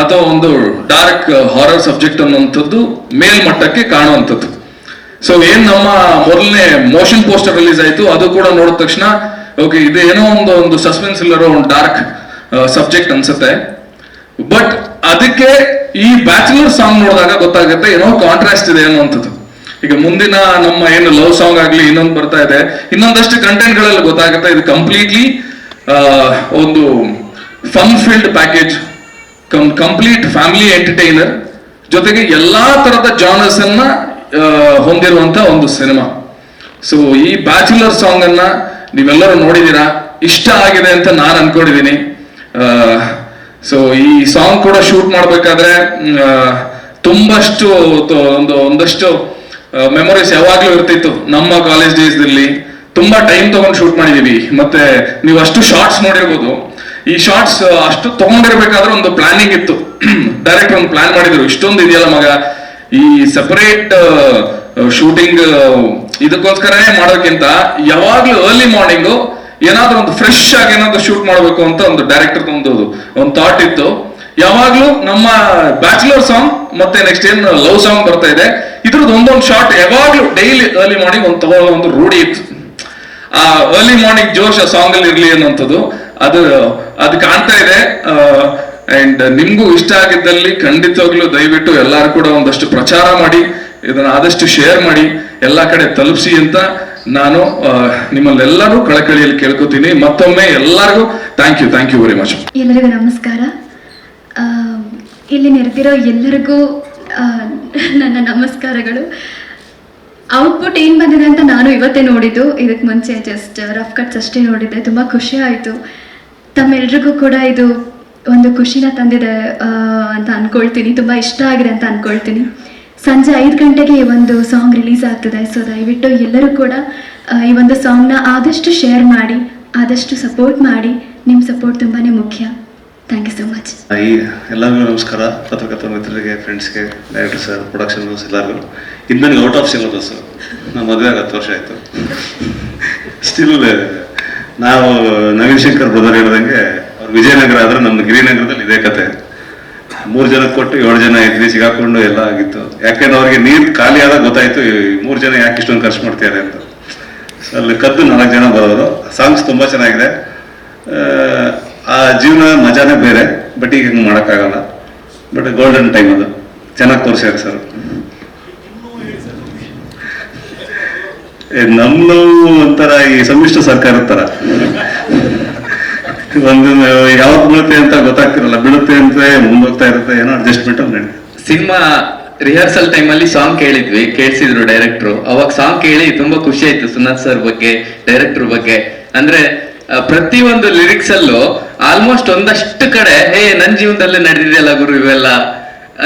ಅಥವಾ ಒಂದು ಡಾರ್ಕ್ ಹಾರರ್ ಸಬ್ಜೆಕ್ಟ್ ಅನ್ನುವಂಥದ್ದು ಮೇಲ್ಮಟ್ಟಕ್ಕೆ ಕಾಣುವಂಥದ್ದು. ಸೊ ಏನ್ ನಮ್ಮ ಮೊದಲನೇ ಮೋಷನ್ ಪೋಸ್ಟರ್ ರಿಲೀಸ್ ಆಯ್ತು, ಅದು ಕೂಡ ನೋಡಿದ ತಕ್ಷಣ ಓಕೆ ಇದು ಏನೋ ಒಂದು ಸಸ್ಪೆನ್ಸ್ ಇಲ್ಲರೋ ಒಂದು ಡಾರ್ಕ್ ಸಬ್ಜೆಕ್ಟ್ ಅನ್ಸುತ್ತೆ. ಬಟ್ ಅದಕ್ಕೆ ಈ ಬ್ಯಾಚುಲರ್ ಸಾಂಗ್ ನೋಡಿದಾಗ ಗೊತ್ತಾಗುತ್ತೆ ಏನೋ ಕಾಂಟ್ರಾಸ್ಟ್ ಇದೆ ಅನ್ನುವಂಥದ್ದು. ಈಗ ಮುಂದಿನ ನಮ್ಮ ಏನು ಲವ್ ಸಾಂಗ್ ಆಗ್ಲಿ, ಇನ್ನೊಂದು ಬರ್ತಾ ಇದೆ, ಇನ್ನೊಂದಷ್ಟು ಕಂಟೆಂಟ್ ಗಳಲ್ಲಿ ಗೊತ್ತಾಗುತ್ತೆ ಇದು ಕಂಪ್ಲೀಟ್ಲಿ ಒಂದು fun field package, complete family entertainer, ಜೊತೆಗೆ ಎಲ್ಲಾ ತರದ ಜಾನರ್ಸ್ ಅನ್ನ ಹೊಂದಿರುವಂತ ಒಂದು ಸಿನಿಮಾ. ಸೊ ಈ ಬ್ಯಾಚುಲರ್ ಸಾಂಗ್ ಅನ್ನ ನೀವೆಲ್ಲರೂ ನೋಡಿದೀರಾ, ಇಷ್ಟ ಆಗಿದೆ ಅಂತ ನಾನು ಅನ್ಕೊಂಡಿದ್ದೀನಿ. ಸೊ ಈ ಸಾಂಗ್ ಕೂಡ ಶೂಟ್ ಮಾಡ್ಬೇಕಾದ್ರೆ ತುಂಬಷ್ಟು ಒಂದಷ್ಟು ಮೆಮೊರೀಸ್ ಯಾವಾಗ್ಲೂ ಇರ್ತಿತ್ತು. ನಮ್ಮ ಕಾಲೇಜ್ ಡೇಸ್ದಲ್ಲಿ ತುಂಬಾ ಟೈಮ್ ತಗೊಂಡು ಶೂಟ್ ಮಾಡಿದೀವಿ. ಮತ್ತೆ ನೀವು ಅಷ್ಟು ಶಾರ್ಟ್ಸ್ ನೋಡಿರ್ಬೋದು. ಈ ಶಾರ್ಟ್ಸ್ ಅಷ್ಟು ತಗೊಂಡಿರ್ಬೇಕಾದ್ರೆ ಒಂದು ಪ್ಲಾನಿಂಗ್ ಇತ್ತು. ಡೈರೆಕ್ಟ್ ಒಂದು ಪ್ಲಾನ್ ಮಾಡಿದ್ರು, ಇಷ್ಟೊಂದು ಇದೆಯಲ್ಲ ಮಗ, ಈ ಸಪರೇಟ್ ಶೂಟಿಂಗ್ ಇದಕ್ಕೋಸ್ಕರನೇ ಮಾಡೋಕ್ಕಿಂತ ಯಾವಾಗ್ಲೂ ಅರ್ಲಿ ಮಾರ್ನಿಂಗು ಏನಾದ್ರೂ ಒಂದು ಫ್ರೆಶ್ ಆಗಿ ಏನಾದ್ರು ಶೂಟ್ ಮಾಡಬೇಕು ಅಂತ ಒಂದು ಡೈರೆಕ್ಟರ್ ಒಂದು ಥಾಟ್ ಇತ್ತು. ಯಾವಾಗ್ಲೂ ನಮ್ಮ ಬ್ಯಾಚುಲರ್ ಸಾಂಗ್ ಮತ್ತೆ ನೆಕ್ಸ್ಟ್ ಏನ್ ಲವ್ ಸಾಂಗ್ ಬರ್ತಾ ಇದೆ, ಇದ್ರದ್ದು ಒಂದೊಂದು ಶಾರ್ಟ್ ಯಾವಾಗ್ಲೂ ಡೈಲಿ ಅರ್ಲಿ ಮಾರ್ನಿಂಗ್ ಒಂದು ತಗೊಳ್ಳೋ ಒಂದು ರೂಢಿ ಇತ್ತು. ಆ ಅರ್ಲಿ ಮಾರ್ನಿಂಗ್ ಜೋಶ್ ಆ ಸಾಂಗ್ ಅಲ್ಲಿ ಇರ್ಲಿ ಅನ್ನೋಂಥದ್ದು ಅದು ಕಾಣ್ತಾ ಇದೆ. ಅಂಡ್ ನಿಮ್ಗೂ ಇಷ್ಟ ಆಗಿದ್ದಲ್ಲಿ ಖಂಡಿತವಾಗ್ಲೂ ದಯವಿಟ್ಟು ಎಲ್ಲಾರು ಕೂಡ ಒಂದಷ್ಟು ಪ್ರಚಾರ ಮಾಡಿ, ಇದನ್ನ ಆದಷ್ಟು ಶೇರ್ ಮಾಡಿ, ಎಲ್ಲಾ ಕಡೆ ತಲುಪಿಸಿ ಅಂತ ನಾನು ನಿಮ್ಮಲ್ಲೆಲ್ಲರೂ ಕಳಕಳಿಯಲ್ಲಿ ಕೇಳ್ಕೊತೀನಿ. ಮತ್ತೊಮ್ಮೆ ಎಲ್ಲರಿಗೂ ಥ್ಯಾಂಕ್ ಯು ವೆರಿ ಮಚ್. ಎಲ್ಲರಿಗೂ ನಮಸ್ಕಾರ. ಇಲ್ಲಿ ನೆರೆದಿರೋ ಎಲ್ಲರಿಗೂ ನನ್ನ ನಮಸ್ಕಾರಗಳು. ಔಟ್ಪುಟ್ ಏನು ಬಂದಿದೆ ಅಂತ ನಾನು ಇವತ್ತೇ ನೋಡಿದ್ದು, ಇದಕ್ಕೆ ಮುಂಚೆ ಜಸ್ಟ್ ರಫ್ ಕಟ್ಸ್ ಅಷ್ಟೇ ನೋಡಿದ್ದೆ. ತುಂಬ ಖುಷಿ ಆಯಿತು. ತಮ್ಮೆಲ್ರಿಗೂ ಕೂಡ ಇದು ಒಂದು ಖುಷಿನ ತಂದಿದೆ ಅಂತ ಅಂದ್ಕೊಳ್ತೀನಿ. ತುಂಬ ಇಷ್ಟ ಆಗಿದೆ ಅಂತ ಅಂದ್ಕೊಳ್ತೀನಿ. ಸಂಜೆ 5 ಗಂಟೆಗೆ ಈ ಒಂದು ಸಾಂಗ್ ರಿಲೀಸ್ ಆಗ್ತದೆ. ಸೊ ದಯವಿಟ್ಟು ಎಲ್ಲರೂ ಕೂಡ ಈ ಒಂದು ಸಾಂಗ್ನ ಆದಷ್ಟು ಶೇರ್ ಮಾಡಿ, ಆದಷ್ಟು ಸಪೋರ್ಟ್ ಮಾಡಿ. ನಿಮ್ಮ ಸಪೋರ್ಟ್ ತುಂಬಾ ಮುಖ್ಯ. Thank you so much. ಎಲ್ಲರಿಗೂ ನಮಸ್ಕಾರ. ಪತ್ರಕರ್ತ ಮಿತ್ರರಿಗೆ, ಫ್ರೆಂಡ್ಸ್ಗೆ, ಡೈರೆಕ್ಟರ್ ಸರ್, ಪ್ರೊಡಕ್ಷನ್ ಹೌಸ್ ಎಲ್ಲರಿಗೂ. ಇದು ನನಗೆ ಔಟ್ ಆಫ್ ಸಿಲೆಬಸ್. ನಾನು ಮದುವೆ 10 ವರ್ಷ ಆಯಿತು. ಸ್ಟಿಲ್ ನಾವು ನವೀನ್ ಶಂಕರ್ ಬ್ರದರ್ ಹೇಳಿದಂಗೆ ಅವ್ರು ವಿಜಯನಗರ ಆದ್ರೆ ನಮ್ದು ಗಿರಿನಗರದಲ್ಲಿ ಇದೇ ಕತೆ. 3 ಜನಕ್ಕೆ ಕೊಟ್ಟು 7 ಜನ ಇದ್ವಿ, ಸಿಗಾಕೊಂಡು ಎಲ್ಲ ಆಗಿತ್ತು. ಯಾಕೆಂದ್ರೆ ಅವ್ರಿಗೆ ನೀರು ಖಾಲಿ ಆದಾಗ ಗೊತ್ತಾಯ್ತು 3 ಜನ ಯಾಕೆ ಇಷ್ಟೊಂದು ಖರ್ಚು ಮಾಡ್ತಿದ್ದಾರೆ ಅಂತ. ಅಲ್ಲಿ ಕದ್ದು 4 ಜನ ಬರೋರು. ಸಾಂಗ್ಸ್ ತುಂಬಾ ಚೆನ್ನಾಗಿದೆ. ಆ ಜೀವನ ಮಜಾನೇ ಬೇರೆ. ಬಟ್ ಈಗ ಹಿಂಗೆ ಮಾಡೋಕ್ಕಾಗಲ್ಲ. ಬಟ್ ಗೋಲ್ಡನ್ ಟೈಮ್ ಅದು. ಚೆನ್ನಾಗಿ ತೋರಿಸ್ಯಾರ ಸರ್. ನಮ್ದು ಒಂಥರ ಈ ಸಮ್ಮಿಶ್ರ ಸರ್ಕಾರದ ತರ ಒಂದು ಯಾವ್ದು ಬೀಳುತ್ತೆ ಅಂತ ಗೊತ್ತಾಗ್ತಿರಲ್ಲ. ಬೀಳುತ್ತೆ ಅಂತ ಮುಂದೋಗ್ತಾ ಇರುತ್ತೆ, ಏನೋ ಅಡ್ಜಸ್ಟ್ಮೆಂಟ್ ಅಂತ. ಸಿನಿಮಾ ರಿಹರ್ಸಲ್ ಟೈಮಲ್ಲಿ ಸಾಂಗ್ ಕೇಳಿಸಿದ್ರು ಡೈರೆಕ್ಟ್ರು. ಅವಾಗ ಸಾಂಗ್ ಕೇಳಿ ತುಂಬಾ ಖುಷಿ ಆಯ್ತು. ಸುನಾಥ್ ಸರ್ ಬಗ್ಗೆ, ಡೈರೆಕ್ಟರ್ ಬಗ್ಗೆ. ಅಂದ್ರೆ ಪ್ರತಿಯೊಂದು ಲಿರಿಕ್ಸ್ ಅಲ್ಲೂ ಆಲ್ಮೋಸ್ಟ್ ಒಂದಷ್ಟು ಕಡೆ ನನ್ ಜೀವನದಲ್ಲೇ ನಡೆದಿದೆಯಲ್ಲ ಗುರು ಇವೆಲ್ಲ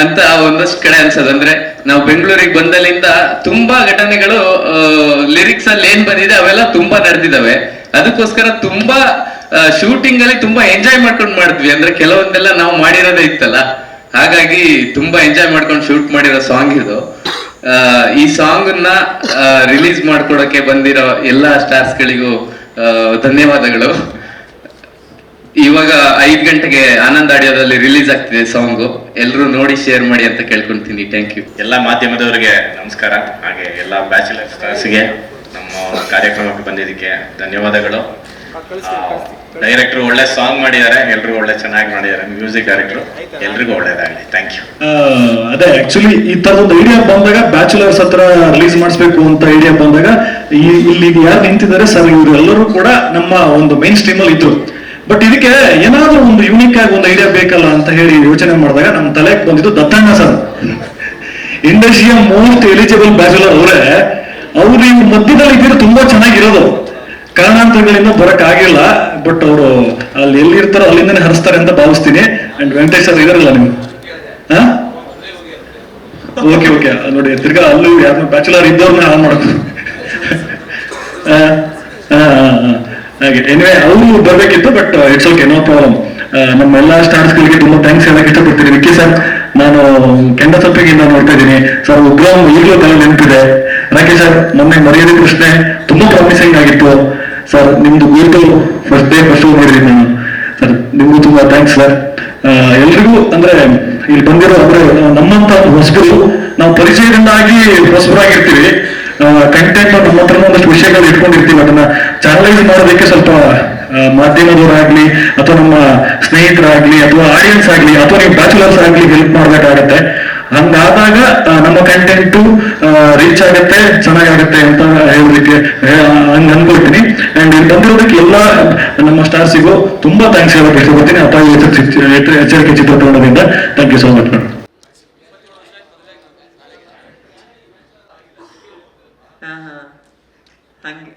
ಅಂತ ಒಂದಷ್ಟು ಕಡೆ ಅನ್ಸೋದು. ಅಂದ್ರೆ ನಾವು ಬೆಂಗಳೂರಿಗೆ ಬಂದಲ್ಲಿಂದ ತುಂಬಾ ಘಟನೆಗಳು ಲಿರಿಕ್ಸ್ ಅಲ್ಲಿ ಏನ್ ಬಂದಿದೆ ಅವೆಲ್ಲ ತುಂಬಾ ನಡೆದಿದಾವೆ. ಅದಕ್ಕೋಸ್ಕರ ತುಂಬಾ ಶೂಟಿಂಗ್ ಅಲ್ಲಿ ತುಂಬಾ ಎಂಜಾಯ್ ಮಾಡ್ಕೊಂಡು ಮಾಡಿದ್ವಿ. ಅಂದ್ರೆ ಕೆಲವೊಂದೆಲ್ಲ ನಾವು ಮಾಡಿರೋದೇ ಇತ್ತಲ್ಲ, ಹಾಗಾಗಿ ತುಂಬಾ ಎಂಜಾಯ್ ಮಾಡ್ಕೊಂಡು ಶೂಟ್ ಮಾಡಿರೋ ಸಾಂಗ್ ಇದು. ಈ ಸಾಂಗ್ ನ ರಿಲೀಸ್ ಮಾಡ್ಕೊಡಕ್ಕೆ ಬಂದಿರೋ ಎಲ್ಲಾ ಸ್ಟಾರ್ಸ್ ಗಳಿಗೂ ಧನ್ಯವಾದಗಳು. ಇವಾಗ 5 ಗಂಟೆಗೆ ಆನಂದ್ ಆಡಿಯೋದಲ್ಲಿ ರಿಲೀಸ್ ಆಗ್ತಿದೆ ಸಾಂಗು. ಎಲ್ಲರೂ ನೋಡಿ ಶೇರ್ ಮಾಡಿ ಅಂತ ಕೇಳ್ಕೊಂತೀನಿ. Thank you. ಎಲ್ಲ ಮಾಧ್ಯಮದವರಿಗೆ ನಮಸ್ಕಾರ. ಹಾಗೆ ಎಲ್ಲ ಬ್ಯಾಚುಲರ್ ಸ್ಟಾರ್ಸ್ಗೆ ನಮ್ಮ ಕಾರ್ಯಕ್ರಮಕ್ಕೆ ಬಂದಿದ್ದಕ್ಕೆ ಧನ್ಯವಾದಗಳು. ಡೈರೆಕ್ಟರ್ ಒಳ್ಳೆ ಸಾಂಗ್ ಮಾಡಿದ್ದಾರೆ, ಎಲ್ರಿಗೂ ಒಳ್ಳೆ ಚೆನ್ನಾಗಿ ಮಾಡಿದ್ದಾರೆ. ಮ್ಯೂಸಿಕ್ ಡೈರೆಕ್ಟರ್ ಎಲ್ರಿಗೂ ಒಳ್ಳೇದಾಗಲಿ. Thank you. ಅದೇ ಆಕ್ಚುಲಿ ಈ ತರದೊಂದು ಐಡಿಯಾ ಬಂದಾಗ, ಬ್ಯಾಚುಲರ್ಸ್ ಹತ್ರ ರಿಲೀಸ್ ಮಾಡಿಸ್ಬೇಕು ಅಂತ ಐಡಿಯಾ ಬಂದಾಗ, ಇಲ್ಲಿ ಯಾರು ನಿಂತಿದ್ದಾರೆ ಸರ್, ಇವರೆಲ್ಲರೂ ಕೂಡ ನಮ್ಮ ಒಂದು ಮೈನ್ ಸ್ಟ್ರೀಮ್ ಅಲ್ಲಿ ಇದ್ರು. ಬಟ್ ಇದಕ್ಕೆ ಏನಾದ್ರೂ ಒಂದು ಯೂನಿಕ್ ಆಗಿ ಒಂದು ಐಡಿಯಾ ಬೇಕಲ್ಲ ಅಂತ ಹೇಳಿ ಯೋಚನೆ ಮಾಡಿದಾಗ ನಮ್ಮ ತಲೆಗೆ ಬಂದಿದ್ದು ದತ್ತಣ್ಣ ಸರ್. ಇಂಡಸ್ಟ್ರಿಯ ಮೋಸ್ಟ್ ಎಲಿಜಿಬಲ್ ಬ್ಯಾಚುಲರ್ ಅವರೇ. ಅವ್ರು ಈ ಮಧ್ಯದಲ್ಲಿ ಇದ್ರೆ ತುಂಬಾ ಚೆನ್ನಾಗಿರೋದು. ಕಾರಣಾಂತರಗಳಿಂದ ಬರಕ್ ಆಗಿಲ್ಲ. ಬಟ್ ಅವರು ಅಲ್ಲಿ ಎಲ್ಲಿರ್ತಾರೋ ಅಲ್ಲಿಂದನೇ ಹರಿಸ್ತಾರೆ ಅಂತ ಭಾವಿಸ್ತೀನಿ. ಅಂಡ್ ವೆಂಕಟೇಶ್ ಸರ್ ಇದಾರಲ್ಲ ನೀವು, ಓಕೆ ನೋಡಿ, ತಿರ್ಗಾ ಅಲ್ಲೂ ಯಾರನ್ನ ಬ್ಯಾಚುಲರ್ ಇದ್ದವ್ರನ್ನ ಹಾಳು ಮಾಡೋದು. ಹಾಗೆ ಎನಿವೆ ಅವರು ಬರ್ಬೇಕಿತ್ತು. But it's okay, no problem. ನಮ್ಮ ಎಲ್ಲಾ ಸ್ಟಾರ್ಸ್ ಗಳಿಗೆ ತುಂಬಾ ಥ್ಯಾಂಕ್ಸ್ ಹೇಳಕ್ ಇಷ್ಟಪಡ್ತೀನಿ. ವಿಕ್ಕಿ ಸರ್, ನಾನು ಕೆಂಡ ಸೊಪ್ಪಿಗಿಂದ ನೋಡ್ತಾ ಇದ್ದೀನಿ ಸರ್. ಉಗ್ರಾಮ್ ಈಗಲೂ ತಲೆ ನೆನಪಿದೆ. ರಾಕೇಶ್ ಸರ್, ಮೊನ್ನೆ ಮರ್ಯಾದೆ ಪ್ರಶ್ನೆ ತುಂಬಾ ಪ್ರಾಮಿಸಿಂಗ್ ಆಗಿತ್ತು ಸರ್. ನಿಮ್ದು ಗೀತು ಫಸ್ಟ್ ಶೋ ಮಾಡಿದ್ದೀನಿ ನಾನು ಸರ್. ನಿಮ್ಗೂ ತುಂಬಾ ಥ್ಯಾಂಕ್ಸ್ ಸರ್. ಎಲ್ರಿಗೂ ಅಂದ್ರೆ ಇಲ್ಲಿ ಬಂದಿರೋ ಅಂದ್ರೆ ನಮ್ಮಂತ ಹೊಸಬರು, ನಾವು ಪರಿಚಯದಿಂದಾಗಿ ಹೊಸಬರಾಗಿರ್ತೀವಿ. ಕಂಟೆಂಟ್ ನಮ್ಮ ಹತ್ರ ಒಂದಷ್ಟು ವಿಷಯಗಳು ಇಟ್ಕೊಂಡಿರ್ತೀವಿ. ಅದನ್ನ ಚಾನಲೈಸ್ ಮಾಡೋದಕ್ಕೆ ಸ್ವಲ್ಪ ಮಾಧ್ಯಮದವರಾಗ್ಲಿ ಅಥವಾ ನಮ್ಮ ಸ್ನೇಹಿತರಾಗ್ಲಿ ಅಥವಾ ಆಡಿಯನ್ಸ್ ಆಗ್ಲಿ ಅಥವಾ ನೀವು ಬ್ಯಾಚುಲರ್ಸ್ ಆಗ್ಲಿ ಹೆಲ್ಪ್ ಮಾಡ್ಬೇಕಾಗತ್ತೆ. ಹಂಗಾದಾಗ ನಮ್ಮ ಕಂಟೆಂಟು ರೀಚ್ ಆಗತ್ತೆ, ಚೆನ್ನಾಗಾಗತ್ತೆ ಅಂತ ಹೇಳೋದಕ್ಕೆ ಹಂಗ ಅನ್ಕೊಳ್ತೀನಿ. ಅಂಡ್ ಇಲ್ಲಿ ಬಂದಿರೋದಕ್ಕೆ ಎಲ್ಲ ನಮ್ಮ ಸ್ಟಾರ್ಸಿಗೂ ತುಂಬಾ ಥ್ಯಾಂಕ್ಸ್ ಹೇಳೋಕೆ ಇಷ್ಟಪಡ್ತೀನಿ. ಅಪಾಯ ಎಚ್ಚರಿಕೆ ಚಿತ್ರತಂಡದಿಂದ thank you so much madam. ಹಂಗೆ